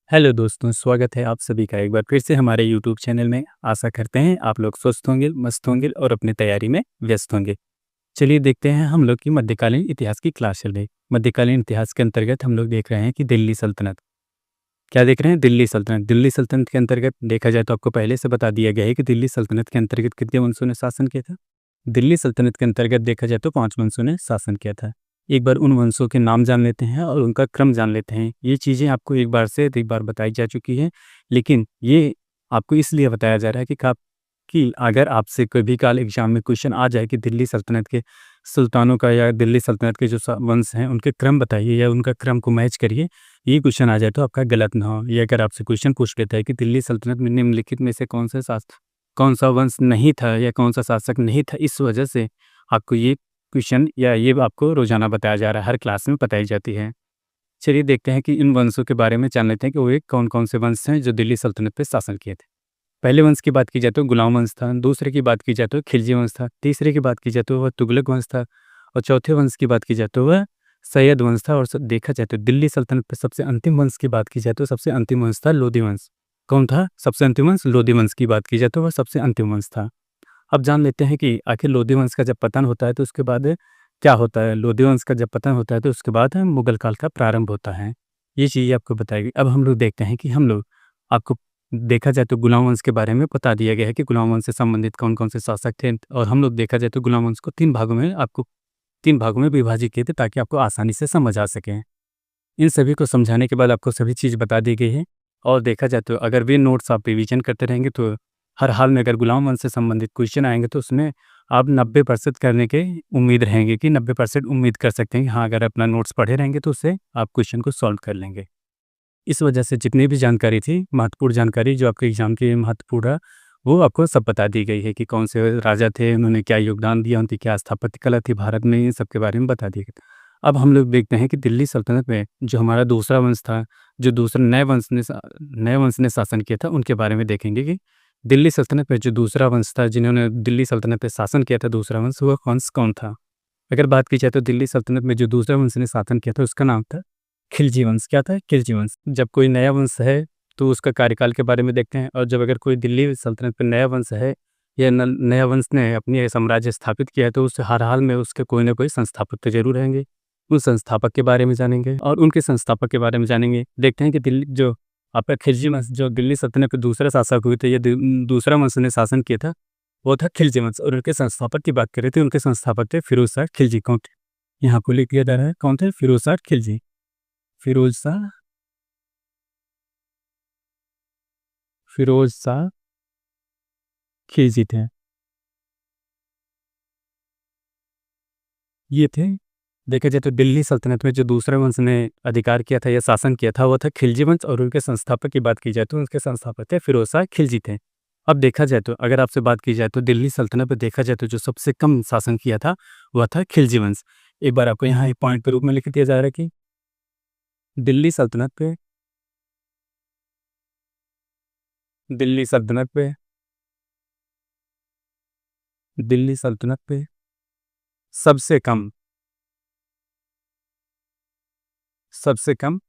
Hello दोस्तों, स्वागत है आप सभी का एक बार फिर से हमारे यूट्यूब चैनल में। आशा करते हैं आप लोग स्वस्थ होंगे, मस्त होंगे और अपनी तैयारी में व्यस्त होंगे। चलिए देखते हैं हम लोग की मध्यकालीन इतिहास की क्लास चल रही। मध्यकालीन इतिहास के अंतर्गत हम लोग देख रहे हैं कि दिल्ली सल्तनत। क्या देख रहे हैं? दिल्ली सल्तनत। दिल्ली सल्तनत के अंतर्गत देखा जाए तो आपको पहले से बता दिया गया है कि दिल्ली सल्तनत के अंतर्गत कितने वंशों ने शासन किया था। दिल्ली सल्तनत के अंतर्गत देखा जाए तो 5 वंशों ने शासन किया था। एक बार उन वंशों के नाम जान लेते हैं और उनका क्रम जान लेते हैं। ये चीज़ें आपको एक बार से अधिक बार बताई जा चुकी हैं, लेकिन ये आपको इसलिए बताया जा रहा है कि अगर आपसे कभी काल एग्ज़ाम में क्वेश्चन आ जाए कि दिल्ली सल्तनत के सुल्तानों का या दिल्ली सल्तनत के जो वंश हैं उनके क्रम बताइए या उनका क्रम को मैच करिए, ये क्वेश्चन आ जाए तो आपका गलत ना हो। ये अगर आपसे क्वेश्चन पूछ लेता है कि दिल्ली सल्तनत में निम्नलिखित में से कौन सा वंश नहीं था या कौन सा शासक नहीं था, इस वजह से आपको ये क्वेश्चन या ये आपको रोज़ाना बताया जा रहा है, हर क्लास में बताई जाती है। चलिए देखते हैं कि इन वंशों के बारे में जान लेते हैं कि वो कौन-कौन से वंश हैं जो दिल्ली सल्तनत पे शासन किए थे। पहले वंश की बात की जाए तो गुलाम वंश था, दूसरे की बात की जाए तो खिलजी वंश था, तीसरे की बात की जाए तो वह तुगलक वंश था और चौथे वंश की बात की जाए तो वह सैयद वंश था। और देखा जाए तो दिल्ली सल्तनत पे सबसे अंतिम वंश की बात की जाए तो सबसे अंतिम वंश था लोधी वंश। कौन था सबसे अंतिम वंश? लोधी वंश की बात की जाए तो वह सबसे अंतिम वंश था। अब जान लेते हैं कि आखिर लोधी वंश का जब पतन होता है तो उसके बाद क्या होता है। लोधी वंश का जब पतन होता है तो उसके बाद मुगल काल का प्रारंभ होता है। ये चीज़ें आपको बताई गई। अब हम लोग देखते हैं कि हम लोग आपको देखा जाए तो गुलाम वंश के बारे में बता दिया गया है कि गुलाम वंश से संबंधित कौन-कौन से शासक थे। और हम लोग देखा जाए तो गुलाम वंश को 3 भागों में विभाजित किए थे ताकि आपको आसानी से समझ आ सके। इन सभी को समझाने के बाद आपको सभी चीज़ बता दी गई है। और देखा जाए तो अगर वे नोट्स आप रिवीजन करते रहेंगे तो हर हाल में अगर गुलाम वंश से संबंधित क्वेश्चन आएँगे तो उसमें आप 90% करने के उम्मीद रहेंगे कि 90% उम्मीद कर सकते हैं कि हाँ, अगर अपना नोट्स पढ़े रहेंगे तो उससे आप क्वेश्चन को सॉल्व कर लेंगे। इस वजह से जितनी भी जानकारी थी, महत्वपूर्ण जानकारी जो आपके एग्ज़ाम के लिए महत्वपूर्ण है, वो आपको सब बता दी गई है कि कौन से राजा थे, उन्होंने क्या योगदान दिया, उनकी क्या स्थापत्य कला थी भारत में, इन सब के बारे में बता दिया गया। अब हम लोग देखते हैं कि दिल्ली सल्तनत में जो हमारा दूसरा वंश था, जो दूसरा नए वंश ने शासन किया था, उनके बारे में देखेंगे कि दिल्ली सल्तनत में जो दूसरा वंश था, जिन्होंने दिल्ली सल्तनत पे शासन किया था, दूसरा वंश, वह वंश कौन था? अगर बात की जाए तो दिल्ली सल्तनत में जो दूसरा वंश ने शासन किया था, उसका नाम था खिलजी वंश। क्या था? खिलजी वंश। जब कोई नया वंश है तो उसका कार्यकाल के बारे में देखते हैं, और जब अगर कोई दिल्ली सल्तनत पे नया वंश है या नया वंश ने अपनी साम्राज्य स्थापित किया है तो उस हर हाल में उसके कोई ना कोई संस्थापक तो जरूर रहेंगे। उन संस्थापक के बारे में जानेंगे और उनके संस्थापक के बारे में जानेंगे। देखते हैं कि दिल्ली जो आपका खिलजी वंश, जो दिल्ली सल्तनत के दूसरे शासक हुए थे, ये दूसरा वंश ने शासन किया था, वो था खिलजी वंश। और उनके संस्थापक की बात करें तो उनके संस्थापक थे फिरोज शाह खिलजी। कौन थे? यहाँ को लिख दिया जा रहा है, कौन थे? फिरोज शाह खिलजी। फिरोज शाह फिरोज शाह खिलजी थे। ये थे। देखा जाए तो दिल्ली सल्तनत में जो दूसरे वंश ने अधिकार किया था या शासन किया था, वो था खिलजी वंश। और उनके संस्थापक की बात की जाए तो उनके संस्थापक थे फिरोज शाह खिलजी थे। अब देखा जाए तो अगर आपसे बात की जाए तो दिल्ली सल्तनत पे देखा जाए तो जो सबसे कम शासन किया था वह था खिलजी वंश। एक बार आपको यहाँ एक पॉइंट के रूप में लिख दिया जा रहा है कि दिल्ली सल्तनत पे दिल्ली सल्तनत पे दिल्ली सल्तनत पे सबसे कम सबसे कम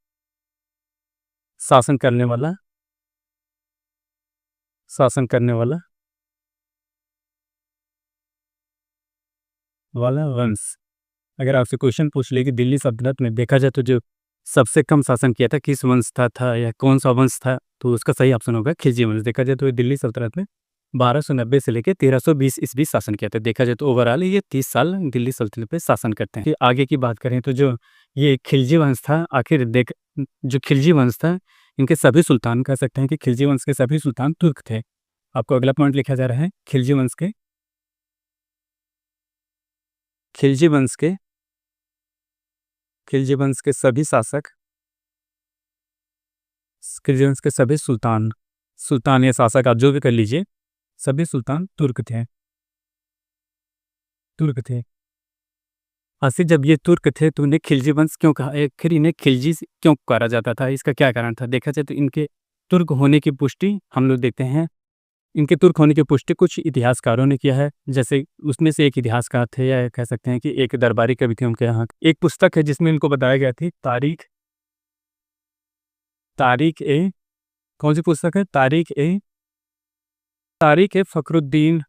शासन करने वाला शासन करने वाला वाला वंश। अगर आपसे क्वेश्चन पूछ ले कि दिल्ली सल्तनत में देखा जाए तो जो सबसे कम शासन किया था किस वंश था या कौन सा वंश था, तो उसका सही ऑप्शन होगा खिलजी वंश। देखा जाए तो ये दिल्ली सल्तनत में 1290 से लेकर 1320 ईस्वी शासन किया था। देखा जाए तो ओवरऑल ये 30 साल दिल्ली सल्तनत पे शासन करते हैं। फिर आगे की बात करें तो जो ये खिलजी वंश था, आखिर जो खिलजी वंश था, इनके सभी सुल्तान, कह सकते हैं कि खिलजी वंश के सभी सुल्तान तुर्क थे। आपको अगला पॉइंट लिखा जा रहा है, खिलजी वंश के खिलजी वंश के सभी शासक, खिलजी वंश के सभी सुल्तान या शासक आप जो भी कर लीजिए, सभी सुल्तान तुर्क थे। आखिर जब ये तुर्क थे तो इन्हें खिलजी वंश क्यों कहा, आखिर इन्हें खिलजी क्यों पुकारा जाता था, इसका क्या कारण था? देखा जाए तो इनके तुर्क होने की पुष्टि हम लोग देखते हैं, इनके तुर्क होने की पुष्टि कुछ इतिहासकारों ने किया है। जैसे उसमें से एक इतिहासकार थे, या कह सकते हैं कि एक दरबारी कवि थे उनके यहाँ। एक पुस्तक है जिसमें इनको बताया गया थी तारिक ए, कौन सी पुस्तक है? तारिक ए फ़खरुद्दीन,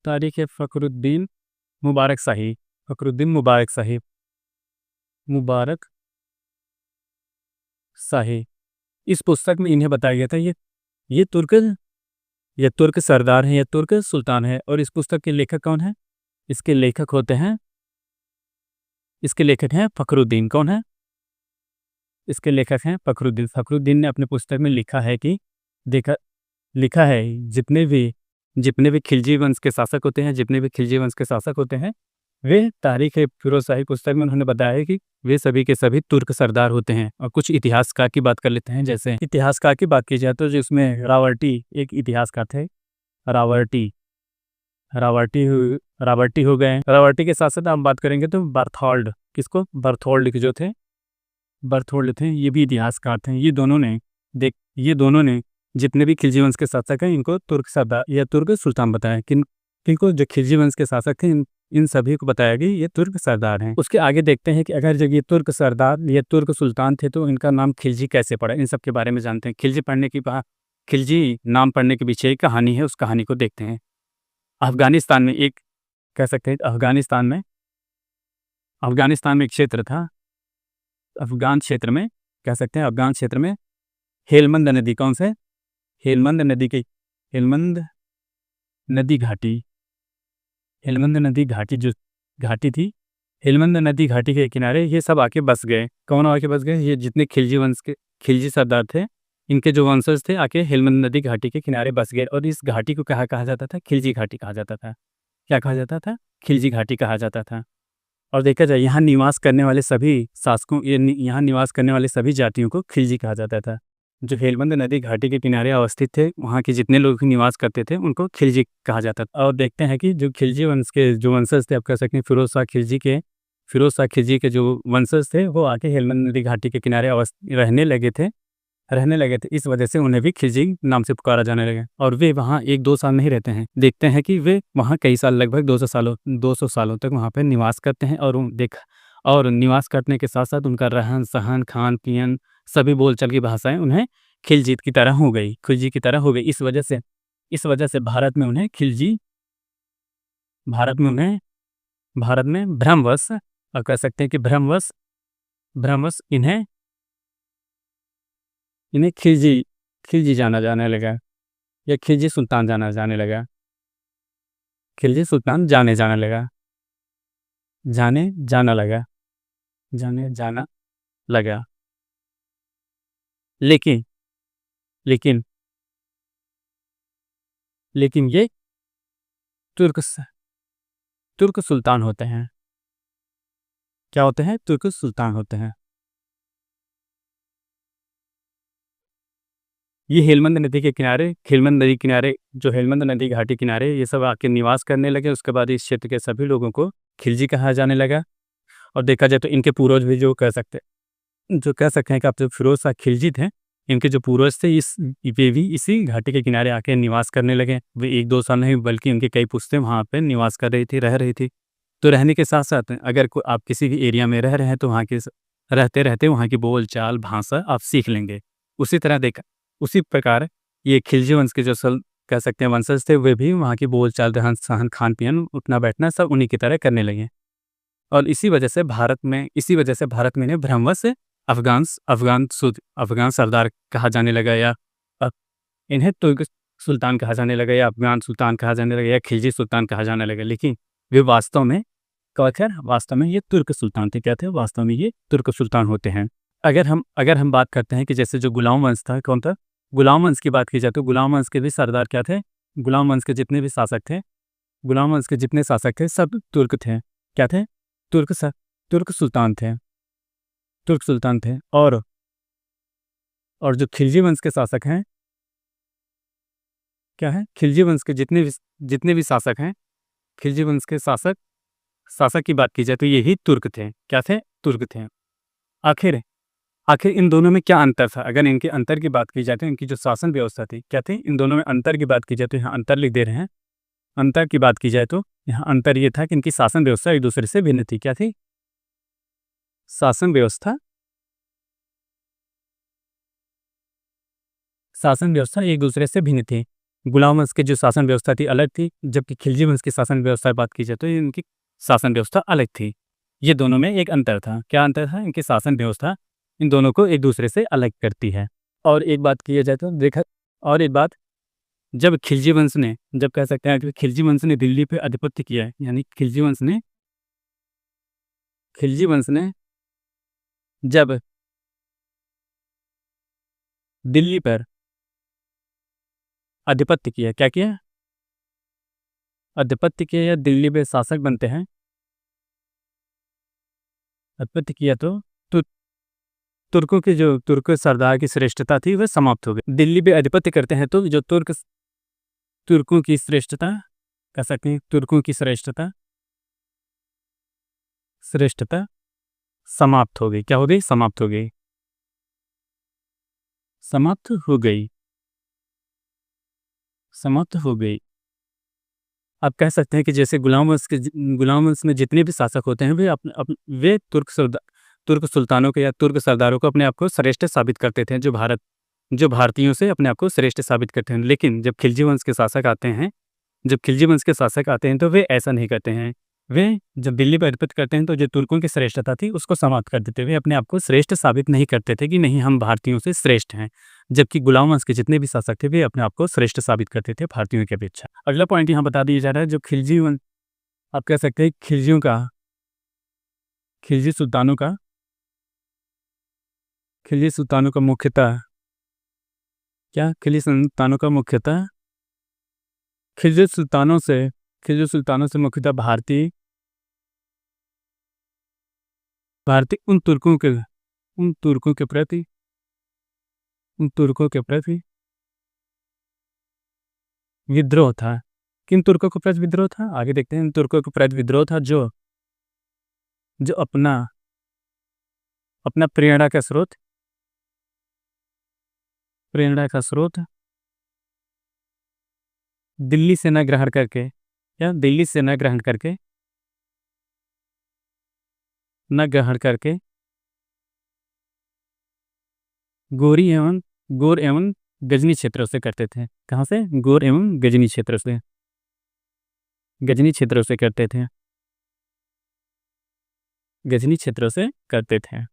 तारिक ए फ़खरुद्दीन मुबारक शाही, फ़खरुद्दीन मुबारक शाही। इस पुस्तक में इन्हें बताया गया था ये तुर्क ये तुर्क सरदार हैं, ये तुर्क सुल्तान है। और इस पुस्तक के लेखक कौन है? इसके लेखक हैं फ़खरुद्दीन। कौन है? इसके लेखक हैं फ़खरुद्दीन। फ़खरुद्दीन ने अपने पुस्तक में लिखा है कि देखा लिखा है जितने भी खिलजी वंश के शासक होते हैं, वे तारीख़-ए-फ़िरोज़शाही पुस्तक में उन्होंने बताया है कि वे सभी के सभी तुर्क सरदार होते हैं। और कुछ इतिहासकार की बात कर लेते हैं। जैसे इतिहासकार की बात की जाए तो जिसमें रावर्टी एक इतिहासकार थे। रावर्टी हो गए। रावर्टी के साथ-साथ हम बात करेंगे तो बर्थोल्ड, किसको? बर्थोल्ड जो थे, ये भी इतिहासकार थे। ये दोनों ने जितने भी खिलजी वंश के शासक हैं इनको तुर्क सरदार या तुर्क सुल्तान बताया। किनको? जो खिलजी वंश के शासक थे इन सभी को बताया कि ये तुर्क सरदार हैं। उसके आगे देखते हैं कि अगर जब ये तुर्क सरदार या तुर्क सुल्तान थे तो इनका नाम खिलजी कैसे पड़ा? इन सब के बारे में जानते हैं। खिलजी नाम पड़ने के पीछे एक कहानी है, उस कहानी को देखते हैं। अफ़गानिस्तान में एक एक क्षेत्र था। अफ़गान क्षेत्र में हेलमंद नदी, कौन से? हेलमंद नदी घाटी जो घाटी थी, हेलमंद नदी घाटी के किनारे ये सब आके बस गए। कौन आके बस गए? ये जितने खिलजी वंश के खिलजी सरदार थे, इनके जो वंशज थे आके हेलमंद नदी घाटी के किनारे बस गए। और इस घाटी को कहा जाता था? खिलजी घाटी कहा जाता था। क्या कहा जाता था? खिलजी घाटी कहा जाता था। और देखा जाए यहाँ निवास करने वाले सभी जातियों को खिलजी कहा जाता था। जो हेलमंद नदी घाटी के किनारे अवस्थित थे, वहाँ के जितने लोग निवास करते थे उनको खिलजी कहा जाता था। और देखते हैं कि जो खिलजी वंश के जो वंशज थे, आप कह सकते हैं फ़िरोज़ शाह खिलजी के जो वंशज थे वो आके हेलमंद नदी घाटी के किनारे रहने लगे थे। इस वजह से उन्हें भी खिलजी नाम से पुकारा जाने लगा। और वे वहाँ 1-2 साल नहीं रहते हैं। देखते हैं कि वे वहाँ कई साल, लगभग 200 सालों तक वहाँ पर निवास करते हैं। और निवास करने के साथ-साथ उनका रहन-सहन, खान-पीन, सभी बोलचाल की भाषाएँ उन्हें खिलजी की तरह हो गई। इस वजह से भारत में भ्रमवश, और कह सकते हैं कि भ्रमवश इन्हें खिलजी जाना जाने लगा, या खिलजी सुल्तान जाने लगा। जाने जाना लगा। लेकिन ये तुर्क सुल्तान होते हैं। क्या होते हैं? तुर्क सुल्तान होते हैं। ये हेलमंद नदी किनारे जो हेलमंद नदी घाटी किनारे ये सब आके निवास करने लगे। उसके बाद इस क्षेत्र के सभी लोगों को खिलजी कहा जाने लगा। और देखा जाए तो इनके पूर्वज भी जो कह सकते हैं कि आप जो फ़िरोज़ शाह खिलजी थे, इनके जो पूर्वज थे वे भी इसी घाटी के किनारे आके निवास करने लगे। वे 1-2 साल नहीं बल्कि उनकी कई पुश्तें वहाँ पे निवास कर रह रही थी। तो रहने के साथ-साथ अगर आप किसी भी एरिया में रह रहे हैं तो वहाँ के रहते-रहते वहाँ की बोल-चाल, भाषा आप सीख लेंगे। उसी प्रकार ये खिलजी वंश के जो कह सकते हैं वंशज थे, वे भी वहाँ की बोल-चाल, रहन-सहन, खान-पीन, उठना-बैठना सब उन्हीं की तरह करने लगे। और इसी वजह से भारत में इन्हें भ्रमवश अफ़गान सरदार कहा जाने लगा, या इन्हें तुर्क सुल्तान कहा जाने लगा, या अफ़गान सुल्तान कहा जाने लगा, या खिलजी सुल्तान कहा जाने लगा। लेकिन वे वास्तव में ये तुर्क सुल्तान थे। क्या थे? वास्तव में ये तुर्क सुल्तान होते हैं। अगर हम बात करते हैं कि जैसे जो गुलाम वंश था, कौन था? गुलाम वंश की बात की जाए तो गुलाम वंश के भी सरदार क्या थे? गुलाम वंश के जितने भी शासक थे सब तुर्क थे। क्या थे? तुर्क सुल्तान थे। और जो खिलजी वंश के शासक हैं, क्या है? खिलजी वंश के जितने भी शासक हैं, खिलजी वंश के शासक की बात की जाए तो यही तुर्क थे। क्या थे? तुर्क थे। आखिर इन दोनों में क्या अंतर था? अगर इनके अंतर की बात की जाए तो इनकी जो शासन व्यवस्था थी, क्या थी? इन दोनों में अंतर की बात की जाए तो यहाँ अंतर लिख दे रहे हैं। अंतर की बात की जाए तो यहाँ अंतर ये था कि इनकी शासन व्यवस्था एक दूसरे से भिन्न थी। क्या थी? शासन व्यवस्था शासन व्यवस्था एक दूसरे से भिन्न थी। गुलाम वंश की जो शासन व्यवस्था थी अलग थी, जबकि खिलजी वंश की शासन व्यवस्था की बात की जाए तो इनकी शासन व्यवस्था अलग थी। ये दोनों में एक अंतर था। क्या अंतर था? इनकी शासन व्यवस्था इन दोनों को एक दूसरे से अलग करती है। और एक बात की जाए तो देखा और एक बात, जब खिलजी वंश ने, जब कह सकते हैं कि खिलजी वंश ने दिल्ली पे आधिपत्य किया है, यानी खिलजी वंश ने जब दिल्ली पर आधिपत्य किया, क्या किया? आधिपत्य किया या दिल्ली पे शासक बनते हैं, आधिपत्य किया तो तुर्क सरदार की श्रेष्ठता थी वह समाप्त हो गई। दिल्ली पे आधिपत्य करते हैं तो जो तुर्कों की श्रेष्ठता, कह सकते हैं तुर्कों की श्रेष्ठता समाप्त हो गई। क्या हो गई? समाप्त हो गई। समाप्त हो गई। समाप्त हो गई। आप कह सकते हैं कि जैसे गुलाम वंश में जितने भी शासक होते हैं वे तुर्क सुल्तानों को या तुर्क सरदारों को अपने आप को श्रेष्ठ साबित करते थे, जो भारतीयों से अपने आप को श्रेष्ठ साबित करते हैं। लेकिन जब खिलजी वंश के शासक आते हैं तो वे ऐसा नहीं करते हैं। वे जब दिल्ली पर आधिपत्य करते हैं तो जो तुर्कों की श्रेष्ठता थी उसको समाप्त कर देते। वे अपने आप को श्रेष्ठ साबित नहीं करते थे कि नहीं हम भारतीयों से श्रेष्ठ हैं, जबकि गुलाम वंश के जितने भी शासक थे वे अपने आप को श्रेष्ठ साबित करते थे भारतीयों की अपेक्षा। अगला पॉइंट यहाँ बता दिया जा रहा है, जो खिलजी वंश, आप कह सकते हैं खिलजी सुल्तानों का मुख्यतः क्या? खिलजी सुल्तानों से मुख्यतः भारतीय उन तुर्कों के प्रति विद्रोह था। किन तुर्कों के प्रति विद्रोह था? आगे देखते हैं। तुर्कों के प्रति विद्रोह था जो अपना प्रेरणा का स्रोत दिल्ली से न ग्रहण करके गोर एवं गजनी क्षेत्रों से करते थे। कहाँ से? गोर एवं गजनी क्षेत्रों से करते थे।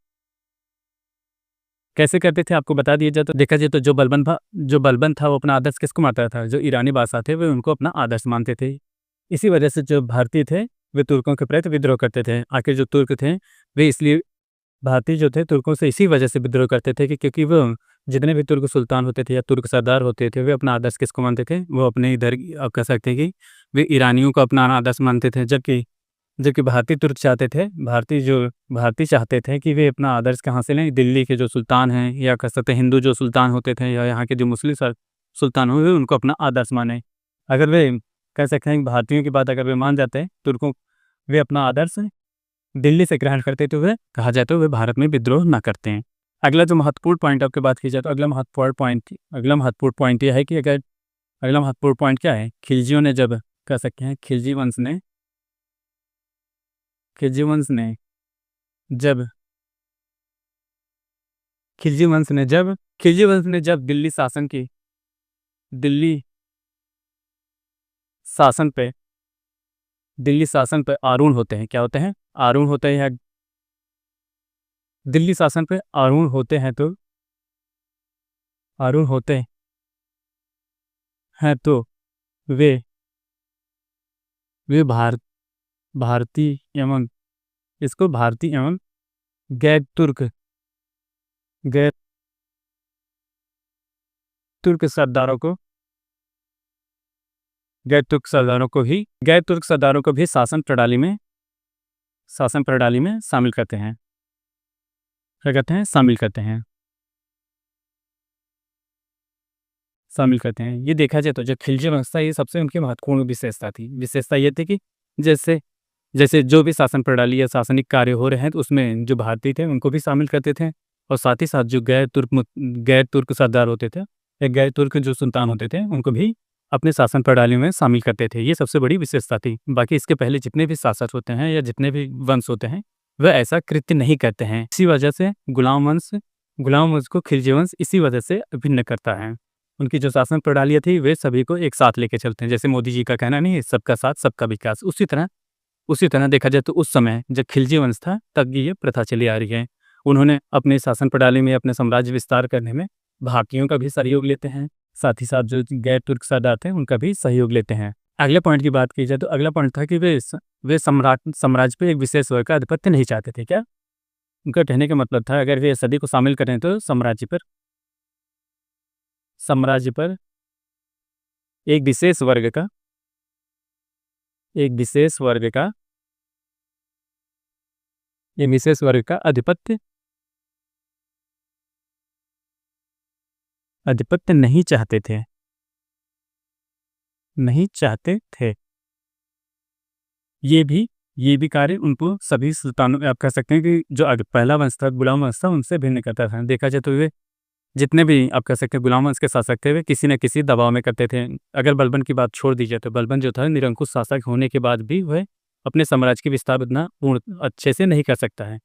कैसे करते थे आपको बता दिया जाए तो देखा जाए तो जो बलबन था वो अपना आदर्श किसको मानता था? जो ईरानी बादशाह थे वे उनको अपना आदर्श मानते थे। इसी वजह से जो भारतीय थे वे तुर्कों के प्रति विद्रोह करते थे। आखिर जो तुर्क थे वे इसलिए भारतीय जो थे तुर्कों से इसी वजह से विद्रोह करते थे कि क्योंकि वो जितने भी तुर्क सुल्तान होते थे या तुर्क सरदार होते थे वे अपना आदर्श किसको मानते थे? वो अपने इधर, आप कह सकते हैं कि वे ईरानियों को अपना आदर्श मानते थे। जबकि भारतीय चाहते थे कि वे अपना आदर्श कहाँ से लें? दिल्ली के जो सुल्तान हैं या कह सकते हैं हिंदू जो सुल्तान होते थे या यहाँ के जो मुस्लिम सुल्तान हुए उनको अपना आदर्श माने। अगर वे कह सकते हैं भारतीयों की बात अगर वे मान जाते हैं तुर्कों, वे अपना आदर्श दिल्ली से ग्रहण करते तो वे कहा जाए तो वे भारत में विद्रोह ना करते हैं। अगला जो महत्वपूर्ण पॉइंट आपकी बात की जाए तो अगला महत्वपूर्ण पॉइंट यह है कि अगला महत्वपूर्ण पॉइंट क्या है? खिलजियों ने जब, कह सकते हैं खिलजी वंश ने जब दिल्ली शासन पे आरूढ़ होते हैं। क्या होते हैं? आरूढ़ होते हैं। दिल्ली शासन पे आरूढ़ होते हैं तो वे भारतीय एवं गैर तुर्क सरदारों को भी शासन प्रणाली में शामिल करते हैं। क्या कहते हैं? शामिल करते हैं। ये देखा जाए तो जो खिलजी वंश था ये सबसे उनकी महत्वपूर्ण विशेषता थी। विशेषता ये थी कि जैसे जो भी शासन प्रणाली या शासनिक कार्य हो रहे हैं तो उसमें जो भारतीय थे उनको भी शामिल करते थे, और साथ ही साथ जो गैर तुर्क सरदार होते थे या गैर तुर्क जो सुल्तान होते थे उनको भी अपने शासन प्रणाली में शामिल करते थे। ये सबसे बड़ी विशेषता थी। बाकी इसके पहले जितने भी शासक होते हैं या जितने भी वंश होते हैं वह ऐसा कृत्य नहीं करते हैं। इसी वजह से गुलाम वंश को खिलजी वंश इसी वजह से भिन्न करता है। उनकी जो शासन प्रणालियाँ थी वे सभी को एक साथ लेके चलते हैं। जैसे मोदी जी का कहना नहीं है, सबका साथ सबका विकास। उसी तरह देखा जाए तो उस समय जब खिलजी वंश था तब ये प्रथा चली आ रही है। उन्होंने अपने शासन प्रणाली में अपने साम्राज्य विस्तार करने में भारतीयों का भी सहयोग लेते हैं, साथ ही साथ जो गैर तुर्क सरदार थे उनका भी सहयोग लेते हैं। अगले पॉइंट की बात की जाए तो अगला पॉइंट था कि वे साम्राज्य पे एक विशेष वर्ग का आधिपत्य नहीं चाहते थे। क्या उनका कहने का मतलब था अगर वे सदी को शामिल करें तो साम्राज्य पर एक विशेष वर्ग का एक विशेष वर्ग का आधिपत्य नहीं चाहते थे। ये भी कार्य उनको सभी सुल्तानों आप कह सकते हैं कि जो पहला वंश था, गुलाम वंश था, उनसे भिन्न करता था। देखा जाए तो वे जितने भी आप कह सकते हैं गुलाम वंश के शासक थे वे किसी न किसी दबाव में करते थे। अगर बलबन की बात छोड़ दी जाए तो बलबन जो था निरंकुश शासक होने के बाद भी वह अपने साम्राज्य की विस्तार उतना पूर्ण अच्छे से नहीं कर सकता है,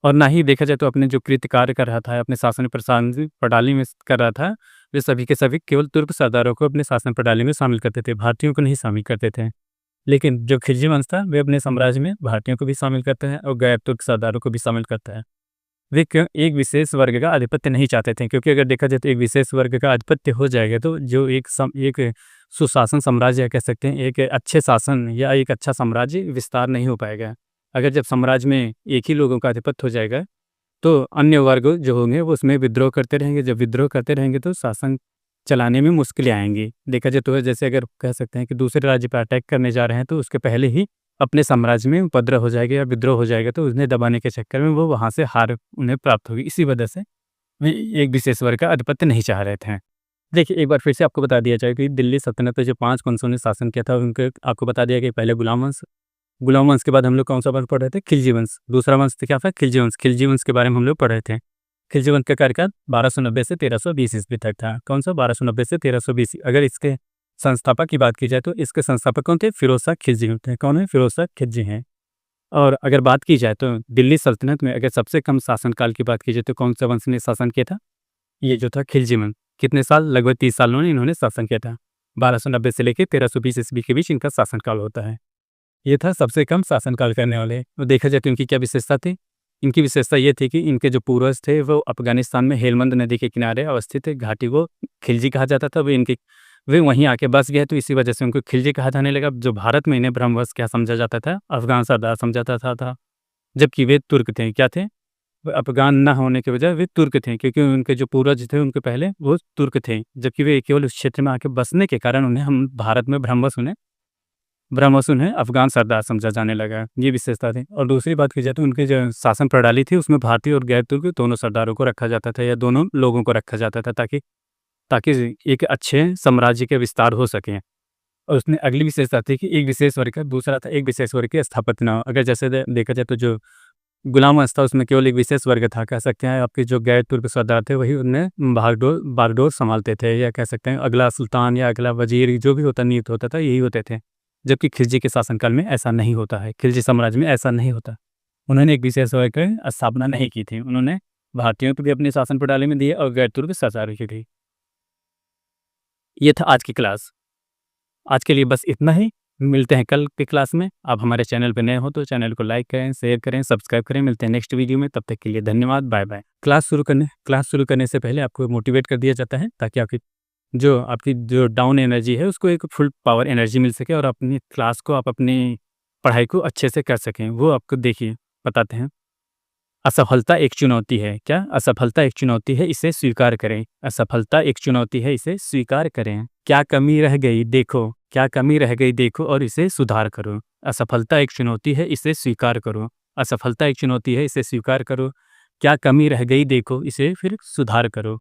और ना ही देखा जाए तो अपने जो कृत्य कार्य कर रहा था, अपने शासन प्रणाली में कर रहा था, वे सभी के सभी केवल तुर्क सरदारों को अपने शासन प्रणाली में शामिल करते थे, भारतीयों को नहीं शामिल करते थे। लेकिन जो खिलजी वंश था वे अपने साम्राज्य में भारतीयों को भी शामिल करते हैं और गैर तुर्क सरदारों को भी शामिल करता है। वे क्यों एक विशेष वर्ग का आधिपत्य नहीं चाहते थे, क्योंकि अगर देखा जाए तो एक विशेष वर्ग का आधिपत्य हो जाएगा तो जो एक सुशासन साम्राज्य कह सकते हैं, एक अच्छे शासन या एक अच्छा साम्राज्य विस्तार नहीं हो पाएगा। अगर जब साम्राज्य में एक ही लोगों का आधिपत्य हो जाएगा तो अन्य वर्ग जो होंगे वो उसमें विद्रोह करते रहेंगे। जब विद्रोह करते रहेंगे तो शासन चलाने में मुश्किलें आएंगी। देखा जाए तो जैसे अगर कह सकते हैं कि दूसरे राज्य पर अटैक करने जा रहे हैं तो उसके पहले ही अपने साम्राज्य में उपद्रव हो जाएगा या विद्रोह हो जाएगा, तो उन्हें दबाने के चक्कर में वो वहाँ से हार उन्हें प्राप्त होगी। इसी वजह से वे एक विशेष वर्ग का आधिपत्य नहीं चाह रहे थे। देखिए एक बार फिर से आपको बता दिया जाए कि दिल्ली सल्तनत पे जो 5 वंशों ने शासन किया था उनके आपको बता दिया कि पहले गुलाम वंश के बाद हम लोग कौन सा वंश पढ़ रहे थे? खिलजी वंश। दूसरा वंश क्या था? खिलजी वंश के बारे में हम लोग पढ़ रहे थे। खिलजी वंश का कार्यकाल 1290 से 1320 ईस्वी तक था। कौन सा? 1290 से 1320। अगर इसके संस्थापक की बात की जाए तो इसके संस्थापक कौन थे? फिरोज शाह खिलजी होते हैं। कौन है? फिरोज शाह खिलजी हैं। और अगर बात की जाए तो दिल्ली सल्तनत में अगर सबसे कम शासनकाल की बात की जाए तो कौन सा वंश ने शासन किया था? ये जो था खिलजी वंश। कितने साल? लगभग 30 सालों ने इन्होंने शासन किया था। 1290 से लेकर 1320 ईस्वी के बीच इनका शासनकाल होता है। ये था सबसे कम शासनकाल करने वाले। तो देखा जाए तो इनकी क्या विशेषता थी? इनकी विशेषता ये थी कि इनके जो पूर्वज थे वो अफ़गानिस्तान में हेलमंद नदी के किनारे अवस्थित घाटी को खिलजी कहा जाता था। वे वहीं आके बस गए तो इसी वजह से उनको खिलजी कहा जाने लगा। जो भारत में इन्हें ब्रह्मवंश क्या समझा जाता था? अफ़गान सरदार समझा जाता था। जबकि वे तुर्क थे। क्या थे? वे अफ़गान ना होने की वजह वे तुर्क थे, क्योंकि उनके जो पूर्वज थे उनके पहले वो तुर्क थे। जबकि वे केवल उस क्षेत्र में आके बसने के कारण उन्हें भारत में ब्रह्मवंश उन्हें अफ़गान सरदार समझा जाने लगा। ये विशेषता थी। और दूसरी बात की जाए तो उनकी जो शासन प्रणाली थी उसमें भारतीय और गैर तुर्क दोनों सरदारों को रखा जाता था या दोनों लोगों को रखा जाता था ताकि एक अच्छे साम्राज्य के विस्तार हो सके। और उसमें अगली विशेषता थी कि एक विशेष वर्ग का, दूसरा था एक विशेष वर्ग की स्थापना ना हो। अगर जैसे देखा जाए तो जो गुलाम वंश था उसमें केवल एक विशेष वर्ग था। कह सकते हैं आपके जो गैर तुर्क सरदार थे वही उन्हें बागडोर संभालते थे, या कह सकते हैं अगला सुल्तान या अगला वजीर जो भी होता नियुक्त होता था यही होते थे। जबकि खिलजी के शासनकाल में ऐसा नहीं होता है। खिलजी साम्राज्य में ऐसा नहीं होता। उन्होंने एक विशेष वर्ग की स्थापना नहीं की थी। उन्होंने भारतीयों को भी अपने शासन प्रणाली में दिए और गैर तुर्क सरदारों की भी। ये था आज की क्लास। आज के लिए बस इतना ही। मिलते हैं कल की क्लास में। आप हमारे चैनल पर नए हो तो चैनल को लाइक करें, शेयर करें, सब्सक्राइब करें। मिलते हैं नेक्स्ट वीडियो में। तब तक के लिए धन्यवाद। Bye bye. क्लास शुरू करने से पहले आपको मोटिवेट कर दिया जाता है ताकि आपकी जो डाउन एनर्जी है उसको एक फुल पावर एनर्जी मिल सके और अपनी क्लास को आप अपनी पढ़ाई को अच्छे से कर सकें। वो आपको देखिए बताते हैं। असफलता एक चुनौती है। क्या? असफलता एक चुनौती है, इसे स्वीकार करें। असफलता एक चुनौती है, इसे स्वीकार करें। क्या कमी रह गई देखो और इसे सुधार करो। असफलता एक चुनौती है, इसे स्वीकार करो। असफलता एक चुनौती है, इसे स्वीकार करो। क्या कमी रह गई देखो, इसे फिर सुधार करो।